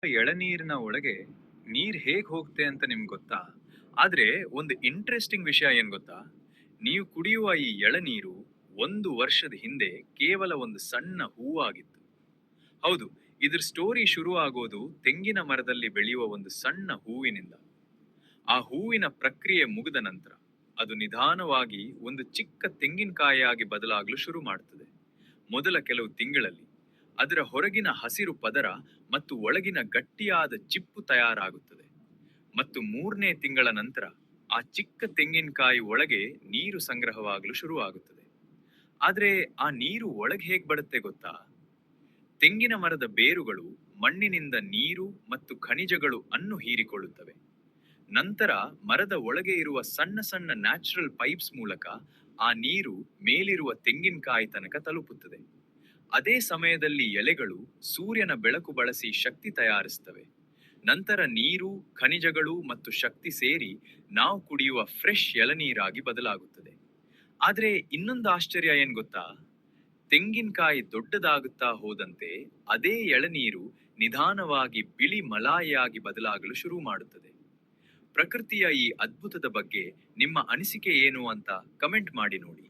ಎಳನೀರಿನ ಒಳಗೆ ನೀರ್ ಹೇಗ್ ಹೋಗುತ್ತೆ ಅಂತ ನಿಮ್ಗೆ ಗೊತ್ತಾ? ಆದ್ರೆ ಒಂದು ಇಂಟ್ರೆಸ್ಟಿಂಗ್ ವಿಷಯ ಏನ್ ಗೊತ್ತಾ? ನೀವು ಕುಡಿಯುವ ಈ ಎಳನೀರು 1 ವರ್ಷದ ಹಿಂದೆ ಕೇವಲ ಒಂದು ಸಣ್ಣ ಹೂವಾಗಿತ್ತು. ಹೌದು, ಇದ್ರ ಸ್ಟೋರಿ ಶುರು ಆಗೋದು ತೆಂಗಿನ ಮರದಲ್ಲಿ ಬೆಳೆಯುವ ಒಂದು ಸಣ್ಣ ಹೂವಿನಿಂದ. ಆ ಹೂವಿನ ಪ್ರಕ್ರಿಯೆ ಮುಗಿದ ನಂತರ ಅದು ನಿಧಾನವಾಗಿ ಒಂದು ಚಿಕ್ಕ ತೆಂಗಿನಕಾಯಿಯಾಗಿ ಬದಲಾಗಲು ಶುರು ಮಾಡುತ್ತದೆ. ಮೊದಲ ಕೆಲವು ತಿಂಗಳಲ್ಲಿ ಅದರ ಹೊರಗಿನ ಹಸಿರು ಪದರ ಮತ್ತು ಒಳಗಿನ ಗಟ್ಟಿಯಾದ ಚಿಪ್ಪು ತಯಾರಾಗುತ್ತದೆ. ಮತ್ತು 3ನೇ ತಿಂಗಳ ನಂತರ ಆ ಚಿಕ್ಕ ತೆಂಗಿನಕಾಯಿ ಒಳಗೆ ನೀರು ಸಂಗ್ರಹವಾಗಲು ಶುರುವಾಗುತ್ತದೆ. ಆದ್ರೆ ಆ ನೀರು ಒಳಗೆ ಹೇಗ್ ಬರುತ್ತೆ ಗೊತ್ತಾ? ತೆಂಗಿನ ಮರದ ಬೇರುಗಳು ಮಣ್ಣಿನಿಂದ ನೀರು ಮತ್ತು ಖನಿಜಗಳು ಅನ್ನು ಹೀರಿಕೊಳ್ಳುತ್ತವೆ. ನಂತರ ಮರದ ಒಳಗೆ ಇರುವ ಸಣ್ಣ ಸಣ್ಣ ನ್ಯಾಚುರಲ್ ಪೈಪ್ಸ್ ಮೂಲಕ ಆ ನೀರು ಮೇಲಿರುವ ತೆಂಗಿನಕಾಯಿ ತನಕ ತಲುಪುತ್ತದೆ. ಅದೇ ಸಮಯದಲ್ಲಿ ಎಲೆಗಳು ಸೂರ್ಯನ ಬೆಳಕು ಬಳಸಿ ಶಕ್ತಿ ತಯಾರಿಸ್ತವೆ. ನಂತರ ನೀರು, ಖನಿಜಗಳು ಮತ್ತು ಶಕ್ತಿ ಸೇರಿ ನಾವು ಕುಡಿಯುವ ಫ್ರೆಶ್ ಎಳನೀರಾಗಿ ಬದಲಾಗುತ್ತದೆ. ಆದ್ರೆ ಇನ್ನೊಂದು ಆಶ್ಚರ್ಯ ಏನ್ ಗೊತ್ತಾ? ತೆಂಗಿನಕಾಯಿ ದೊಡ್ಡದಾಗುತ್ತಾ ಹೋದಂತೆ ಅದೇ ಎಳನೀರು ನಿಧಾನವಾಗಿ ಬಿಳಿ ಮಲಾಯಿಯಾಗಿ ಬದಲಾಗಲು ಶುರು ಮಾಡುತ್ತದೆ. ಪ್ರಕೃತಿಯ ಈ ಅದ್ಭುತದ ಬಗ್ಗೆ ನಿಮ್ಮ ಅನಿಸಿಕೆ ಏನು ಅಂತ ಕಮೆಂಟ್ ಮಾಡಿ ನೋಡಿ.